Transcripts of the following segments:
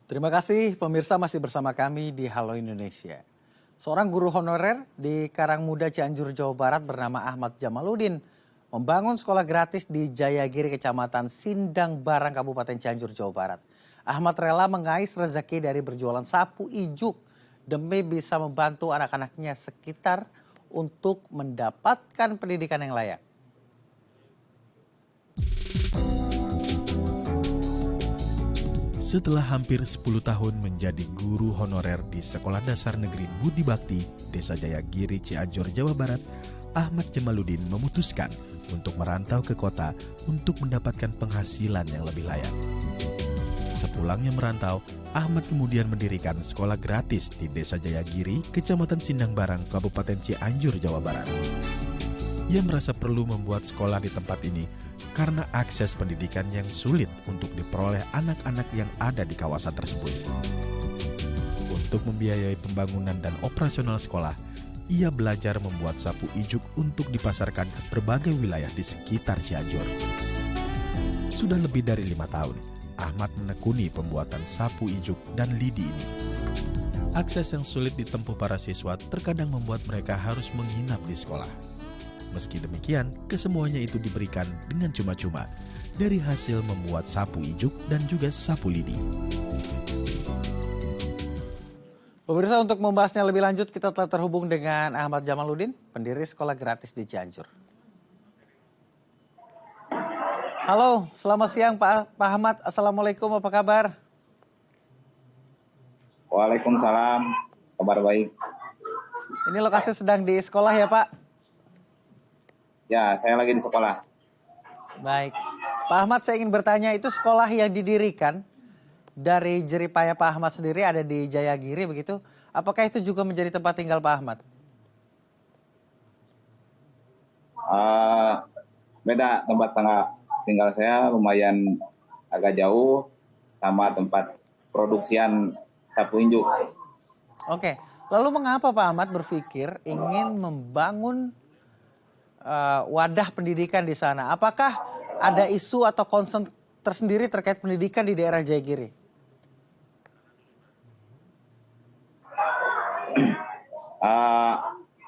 Terima kasih pemirsa masih bersama kami di Halo Indonesia. Seorang guru honorer di Karangmuda Cianjur, Jawa Barat bernama Ahmad Jamaluddin membangun sekolah gratis di Jayagiri, Kecamatan Sindang Barang, Kabupaten Cianjur, Jawa Barat. Ahmad rela mengais rezeki dari berjualan sapu ijuk demi bisa membantu anak-anaknya sekitar untuk mendapatkan pendidikan yang layak. Setelah hampir 10 tahun menjadi guru honorer di Sekolah Dasar Negeri Budi Bakti, Desa Jayagiri, Cianjur, Jawa Barat, Ahmad Jamaluddin memutuskan untuk merantau ke kota untuk mendapatkan penghasilan yang lebih layak. Sepulangnya merantau, Ahmad kemudian mendirikan sekolah gratis di Desa Jayagiri, Kecamatan Sindang Barang, Kabupaten Cianjur, Jawa Barat. Ia merasa perlu membuat sekolah di tempat ini karena akses pendidikan yang sulit untuk diperoleh anak-anak yang ada di kawasan tersebut. Untuk membiayai pembangunan dan operasional sekolah, ia belajar membuat sapu ijuk untuk dipasarkan ke berbagai wilayah di sekitar Cianjur. Sudah lebih dari 5 tahun, Ahmad menekuni pembuatan sapu ijuk dan lidi ini. Akses yang sulit ditempuh para siswa terkadang membuat mereka harus menginap di sekolah. Meski demikian, kesemuanya itu diberikan dengan cuma-cuma dari hasil membuat sapu ijuk dan juga sapu lidi. Pemirsa, untuk membahasnya lebih lanjut kita telah terhubung dengan Ahmad Jamaluddin, pendiri sekolah gratis di Cianjur. Halo, selamat siang Pak Ahmad. Assalamualaikum, apa kabar? Waalaikumsalam, kabar baik. Ini lokasi sedang di sekolah ya Pak? Ya, saya lagi di sekolah. Baik. Pak Ahmad, saya ingin bertanya, itu sekolah yang didirikan dari jeripaya Pak Ahmad sendiri ada di Jayagiri begitu. Apakah itu juga menjadi tempat tinggal Pak Ahmad? Beda, tempat tinggal saya lumayan agak jauh sama tempat produksian sapu injuk. Oke. Lalu mengapa Pak Ahmad berpikir ingin membangun wadah pendidikan di sana? Apakah ada isu atau concern tersendiri terkait pendidikan di daerah Jayagiri?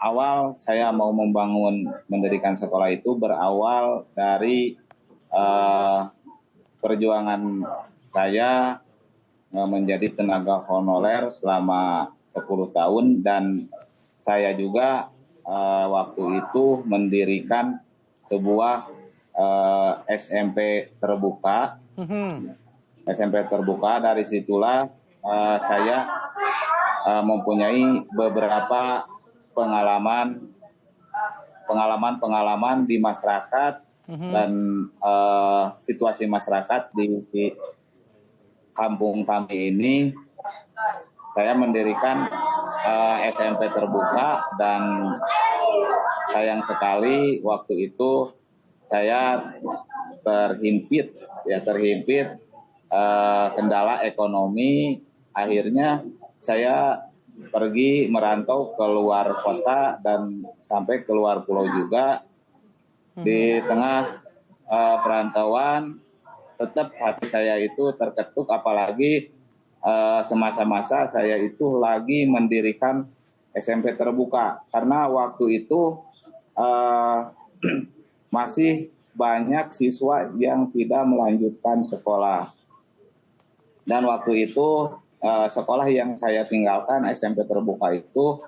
Awal saya mau mendirikan sekolah itu berawal dari perjuangan saya menjadi tenaga honorer selama 10 tahun dan saya juga waktu itu mendirikan sebuah SMP terbuka. SMP terbuka, dari situlah saya mempunyai beberapa pengalaman di masyarakat dan situasi masyarakat di kampung kami ini. Saya mendirikan SMP terbuka dan sayang sekali waktu itu saya terhimpit kendala ekonomi. Akhirnya saya pergi merantau ke luar kota dan sampai keluar pulau juga. Di tengah perantauan tetap hati saya itu terketuk, apalagi semasa-masa saya itu lagi mendirikan SMP terbuka, karena waktu itu masih banyak siswa yang tidak melanjutkan sekolah. Dan waktu itu sekolah yang saya tinggalkan SMP terbuka itu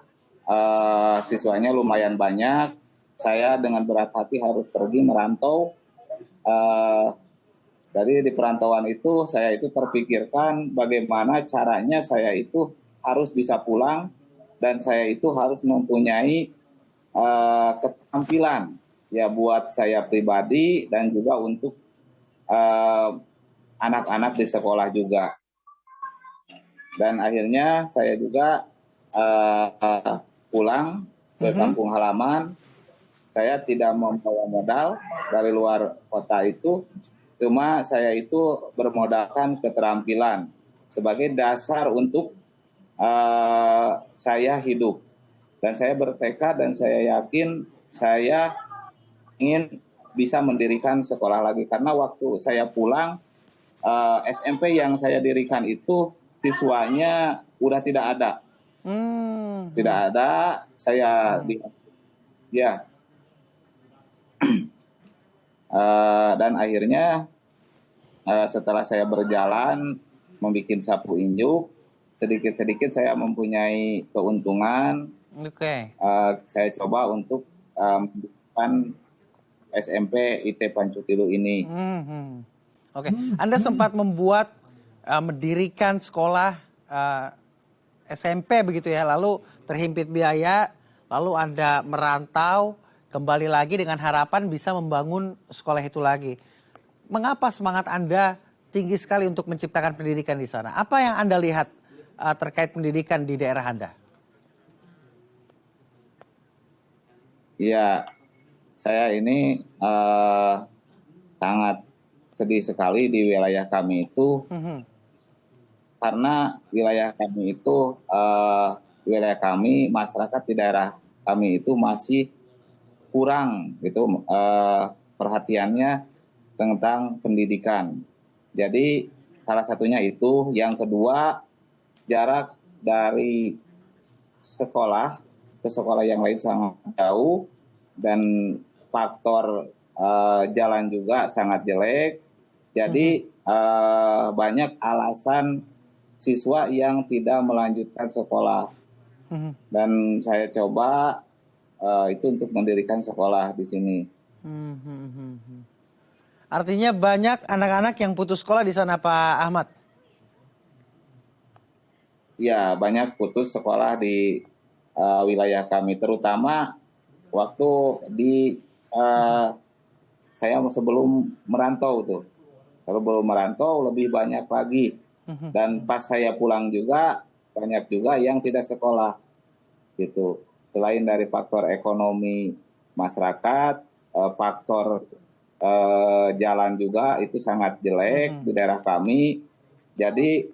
siswanya lumayan banyak. Saya dengan berat hati harus pergi merantau. Dari di perantauan itu saya itu terpikirkan bagaimana caranya saya itu harus bisa pulang dan saya itu harus mempunyai keterampilan ya buat saya pribadi dan juga untuk anak-anak di sekolah juga. Dan akhirnya saya juga pulang ke kampung halaman. Saya tidak membawa modal dari luar kota itu. Cuma saya itu bermodalkan keterampilan sebagai dasar untuk saya hidup. Dan saya bertekad dan saya yakin saya ingin bisa mendirikan sekolah lagi. Karena waktu saya pulang, SMP yang saya dirikan itu siswanya udah tidak ada. Tidak ada, saya ya. Dan akhirnya setelah saya berjalan membuat sapu injuk, sedikit-sedikit saya mempunyai keuntungan. Oke. Saya coba untuk mendirikan SMP IT Pancutilu ini. Oke, Anda sempat mendirikan sekolah SMP begitu ya, lalu terhimpit biaya, lalu Anda merantau, kembali lagi dengan harapan bisa membangun sekolah itu lagi. Mengapa semangat Anda tinggi sekali untuk menciptakan pendidikan di sana? Apa yang Anda lihat terkait pendidikan di daerah Anda? Iya, saya ini sangat sedih sekali di wilayah kami itu, karena wilayah kami itu, masyarakat di daerah kami itu masih kurang gitu perhatiannya tentang pendidikan. Jadi salah satunya itu, yang kedua jarak dari sekolah ke sekolah yang lain sangat jauh, dan faktor jalan juga sangat jelek. Jadi banyak alasan siswa yang tidak melanjutkan sekolah. Dan saya coba itu untuk mendirikan sekolah di sini. Artinya banyak anak-anak yang putus sekolah di sana, Pak Ahmad? Ya, banyak putus sekolah di wilayah kami, terutama waktu saya sebelum merantau tuh. Kalau belum merantau lebih banyak lagi. Dan pas saya pulang juga banyak juga yang tidak sekolah gitu. Selain dari faktor ekonomi masyarakat, faktor jalan juga itu sangat jelek di daerah kami. Jadi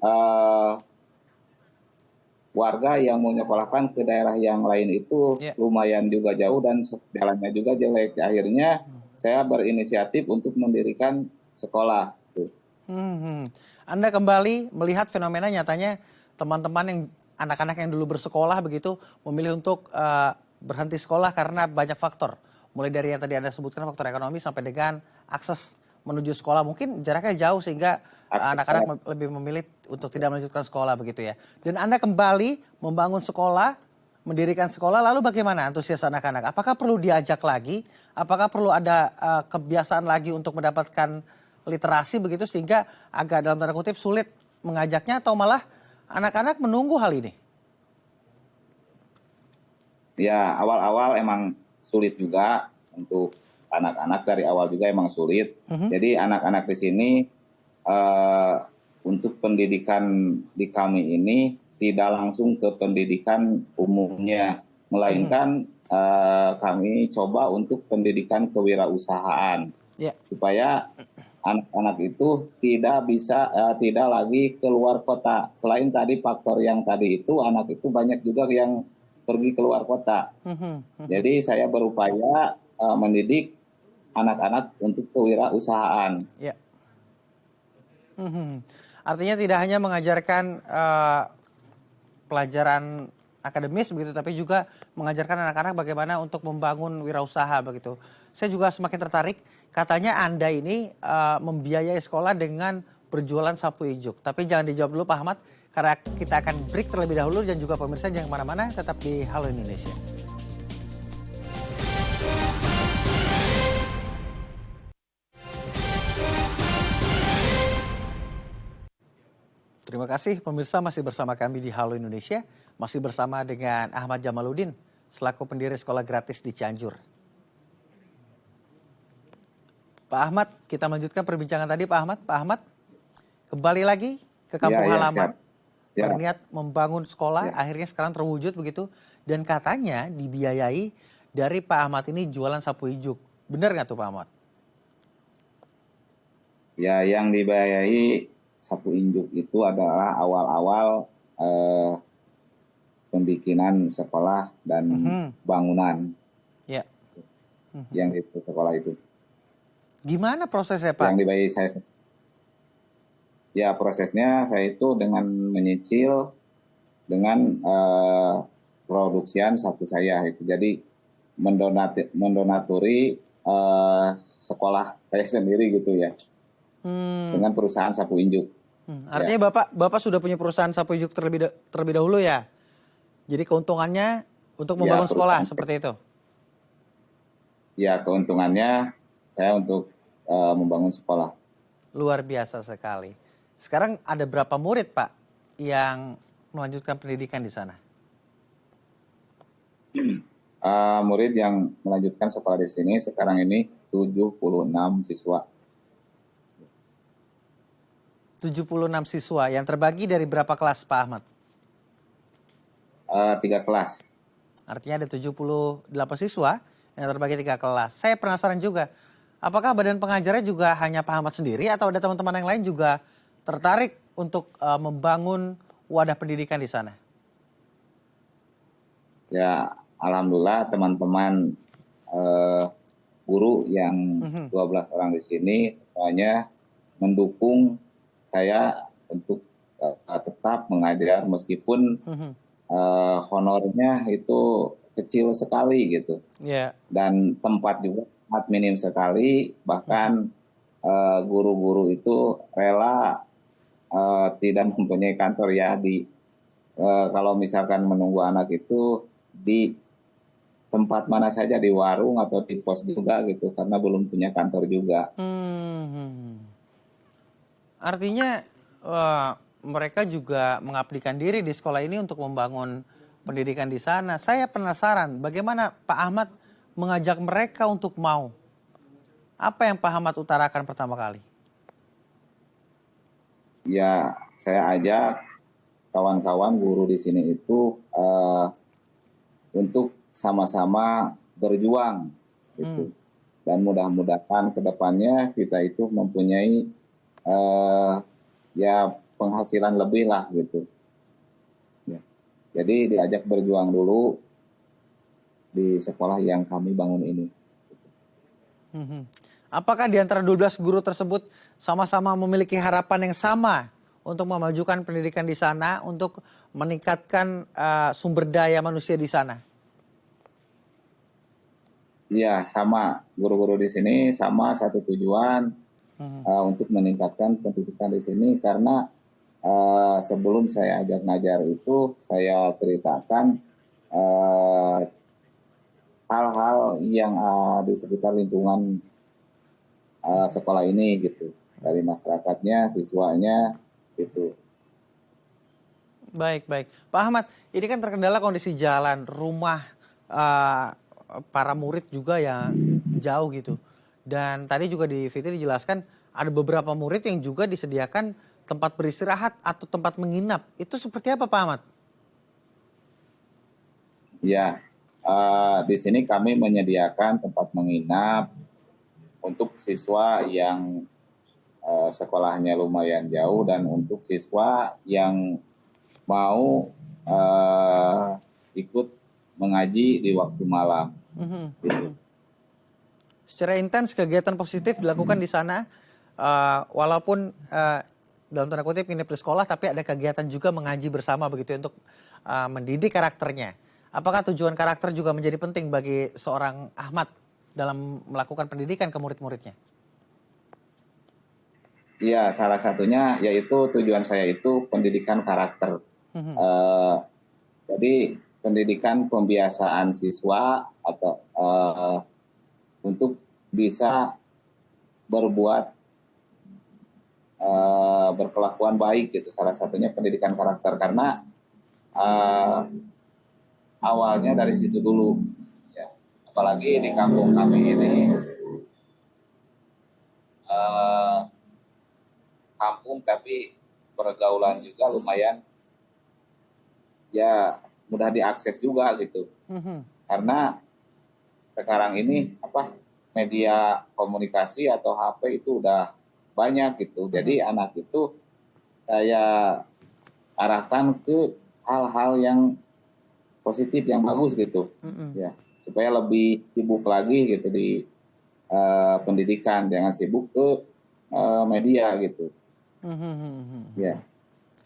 warga yang mau nyekolahkan ke daerah yang lain itu lumayan juga jauh dan jalannya juga jelek. Akhirnya saya berinisiatif untuk mendirikan sekolah. Anda kembali melihat fenomena nyatanya teman-teman yang anak-anak yang dulu bersekolah begitu memilih untuk berhenti sekolah karena banyak faktor. Mulai dari yang tadi Anda sebutkan faktor ekonomi sampai dengan akses menuju sekolah. Mungkin jaraknya jauh sehingga anak-anak lebih memilih untuk tidak melanjutkan sekolah begitu ya. Dan Anda kembali membangun sekolah, mendirikan sekolah, lalu bagaimana antusias anak-anak? Apakah perlu diajak lagi? Apakah perlu ada kebiasaan lagi untuk mendapatkan literasi begitu sehingga agak dalam tanda kutip sulit mengajaknya, atau malah anak-anak menunggu hal ini? Ya, awal-awal emang sulit juga untuk anak-anak, dari awal juga emang sulit. Jadi anak-anak di sini untuk pendidikan di kami ini tidak langsung ke pendidikan umumnya, melainkan kami coba untuk pendidikan kewirausahaan, supaya anak-anak itu tidak lagi keluar kota. Selain tadi faktor yang tadi itu, anak itu banyak juga yang pergi keluar kota. Jadi saya berupaya mendidik anak-anak untuk kewirausahaan. Artinya tidak hanya mengajarkan pelajaran akademis begitu, tapi juga mengajarkan anak-anak bagaimana untuk membangun wirausaha begitu. Saya juga semakin tertarik, katanya Anda ini membiayai sekolah dengan berjualan sapu ijuk. Tapi jangan dijawab dulu Pak Ahmad, karena kita akan break terlebih dahulu, dan juga pemirsa jangan kemana-mana, tetap di Halo Indonesia. Terima kasih pemirsa, masih bersama kami di Halo Indonesia, masih bersama dengan Ahmad Jamaluddin selaku pendiri sekolah gratis di Cianjur. Pak Ahmad, kita melanjutkan perbincangan tadi Pak Ahmad. Pak Ahmad, kembali lagi ke kampung halaman, berniat membangun sekolah, akhirnya sekarang terwujud begitu, dan katanya dibiayai dari Pak Ahmad ini jualan sapu ijuk. Benar nggak tuh Pak Ahmad? Ya, yang dibiayai sapu injuk itu adalah awal-awal pembikinan sekolah dan bangunan yang di sekolah itu. Gimana prosesnya Pak? Yang dibiayai saya. Ya prosesnya saya itu dengan menyicil dengan produksian sapi saya itu. Jadi mendonaturi sekolah saya sendiri gitu ya dengan perusahaan sapu injuk. Ya, Artinya Bapak sudah punya perusahaan sapu ijuk terlebih dahulu ya. Jadi keuntungannya untuk ya membangun sekolah perusahaan. seperti itu. Ya keuntungannya saya untuk membangun sekolah. Luar biasa sekali. Sekarang ada berapa murid Pak yang melanjutkan pendidikan di sana? Murid yang melanjutkan sekolah di sini sekarang ini 76 siswa. 76 siswa yang terbagi dari berapa kelas Pak Ahmad? 3 kelas. Artinya ada 78 siswa yang terbagi 3 kelas. Saya penasaran juga, apakah badan pengajarnya juga hanya Pak Ahmad sendiri atau ada teman-teman yang lain juga tertarik untuk membangun wadah pendidikan di sana? Ya, alhamdulillah teman-teman guru yang 12 orang di sini semuanya mendukung saya untuk tetap mengajar meskipun honornya itu kecil sekali gitu. Yeah. Dan tempat juga sangat minim sekali, bahkan guru-guru itu rela tidak mempunyai kantor ya kalau misalkan menunggu anak itu di tempat mana saja, di warung atau di pos juga gitu, karena belum punya kantor juga. Artinya mereka juga mengabdikan diri di sekolah ini untuk membangun pendidikan di sana. Saya penasaran bagaimana Pak Ahmad mengajak mereka untuk mau. Apa yang Pak Ahmad utarakan pertama kali? Ya, saya ajak kawan-kawan guru di sini itu untuk sama-sama berjuang gitu. Dan mudah-mudahan ke depannya kita itu mempunyai ya penghasilan lebih lah gitu. Ya. Jadi diajak berjuang dulu di sekolah yang kami bangun ini. Apakah di antara 12 guru tersebut sama-sama memiliki harapan yang sama untuk memajukan pendidikan di sana, untuk meningkatkan sumber daya manusia di sana? Iya, sama. Guru-guru di sini sama satu tujuan untuk meningkatkan pendidikan di sini, karena sebelum saya ajak ngajar itu saya ceritakan hal-hal yang di sekitar lingkungan sekolah ini gitu, dari masyarakatnya, siswanya gitu. Baik. Pak Ahmad, ini kan terkendala kondisi jalan, rumah para murid juga yang jauh gitu. Dan tadi juga di VT dijelaskan ada beberapa murid yang juga disediakan tempat beristirahat atau tempat menginap. Itu seperti apa Pak Ahmad? Ya, di sini kami menyediakan tempat menginap untuk siswa yang sekolahnya lumayan jauh dan untuk siswa yang mau ikut mengaji di waktu malam. Gitu. Secara intens kegiatan positif dilakukan di sana, walaupun dalam tanda kutip nginep di sekolah, tapi ada kegiatan juga mengaji bersama begitu ya, untuk mendidik karakternya. Apakah tujuan karakter juga menjadi penting bagi seorang Ahmad dalam melakukan pendidikan ke murid-muridnya? Iya, salah satunya yaitu tujuan saya itu pendidikan karakter. Jadi pendidikan pembiasaan siswa atau untuk bisa berbuat berkelakuan baik gitu. Salah satunya pendidikan karakter, karena awalnya dari situ dulu. Ya. Apalagi di kampung kami ini kampung tapi pergaulan juga lumayan ya mudah diakses juga gitu. Karena sekarang ini media komunikasi atau HP itu udah banyak gitu. Jadi anak itu saya arahkan ke hal-hal yang positif, yang bagus gitu. Ya, supaya lebih sibuk lagi gitu di pendidikan, jangan sibuk ke media gitu. Ya.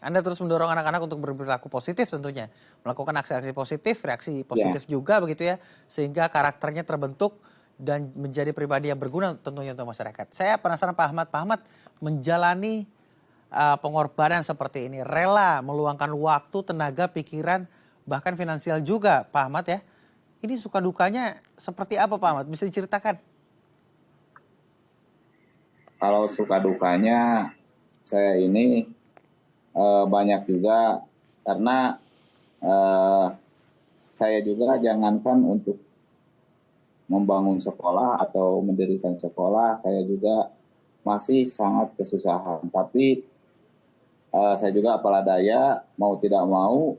Anda terus mendorong anak-anak untuk berperilaku positif tentunya. Melakukan aksi-aksi positif, reaksi positif juga begitu ya. Sehingga karakternya terbentuk dan menjadi pribadi yang berguna tentunya untuk masyarakat. Saya penasaran Pak Ahmad. Pak Ahmad menjalani pengorbanan seperti ini. Rela meluangkan waktu, tenaga, pikiran, bahkan finansial juga Pak Ahmad ya. Ini suka dukanya seperti apa Pak Ahmad? Bisa diceritakan? Kalau suka dukanya saya ini banyak juga karena saya juga jangankan untuk membangun sekolah atau mendirikan sekolah, saya juga masih sangat kesusahan. Tapi saya juga apalah daya, mau tidak mau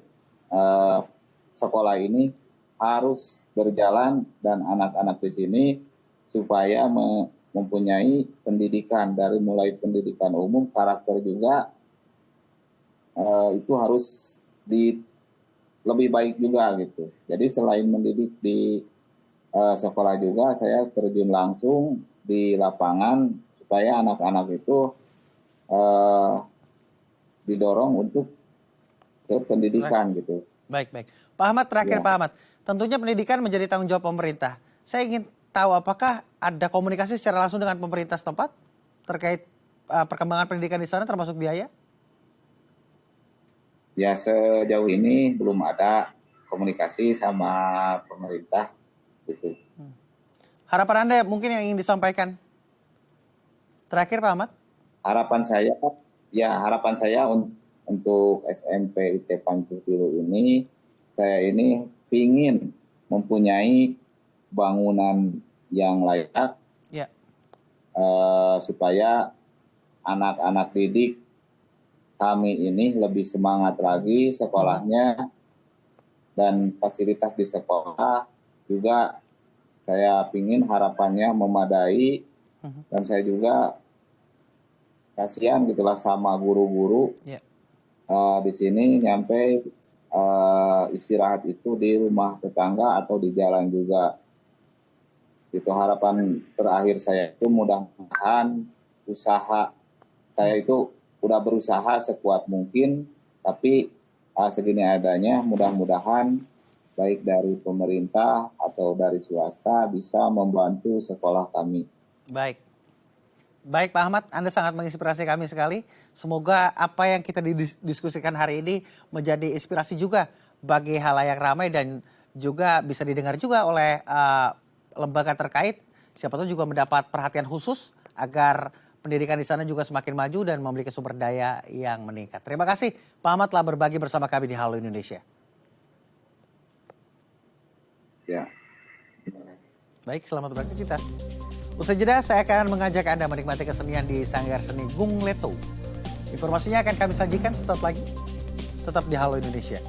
sekolah ini harus berjalan dan anak-anak di sini supaya mempunyai pendidikan dari mulai pendidikan umum, karakter juga itu harus lebih baik juga gitu. Jadi selain mendidik di sekolah juga saya terjun langsung di lapangan supaya anak-anak itu didorong untuk ke pendidikan gitu. Baik. Pak Ahmad terakhir Pak Ahmad, tentunya pendidikan menjadi tanggung jawab pemerintah. Saya ingin tahu apakah ada komunikasi secara langsung dengan pemerintah setempat terkait perkembangan pendidikan di sana termasuk biaya? Ya sejauh ini belum ada komunikasi sama pemerintah gitu. Harapan Anda mungkin yang ingin disampaikan terakhir Pak Ahmad? Harapan saya untuk SMP IT Pancur Biru ini, saya ini ingin mempunyai bangunan yang layak supaya anak-anak didik kami ini lebih semangat lagi sekolahnya dan fasilitas di sekolah juga saya ingin harapannya memadai dan saya juga kasihan gitulah sama guru-guru di sini nyampe istirahat itu di rumah tetangga atau di jalan juga. Itu harapan terakhir saya itu mudah-mudahan usaha saya itu udah berusaha sekuat mungkin, tapi segini adanya mudah-mudahan baik dari pemerintah atau dari swasta bisa membantu sekolah kami. Baik Pak Ahmad, Anda sangat menginspirasi kami sekali. Semoga apa yang kita diskusikan hari ini menjadi inspirasi juga bagi halayak ramai dan juga bisa didengar juga oleh lembaga terkait. Siapa tahu juga mendapat perhatian khusus agar pendidikan di sana juga semakin maju dan memiliki sumber daya yang meningkat. Terima kasih Pak Ahmad telah berbagi bersama kami di Halo Indonesia. Ya. Baik, selamat beraktivitas. Usai jeda, saya akan mengajak Anda menikmati kesenian di Sanggar Seni Gung Leto. Informasinya akan kami sajikan sesaat lagi. Tetap di Halo Indonesia.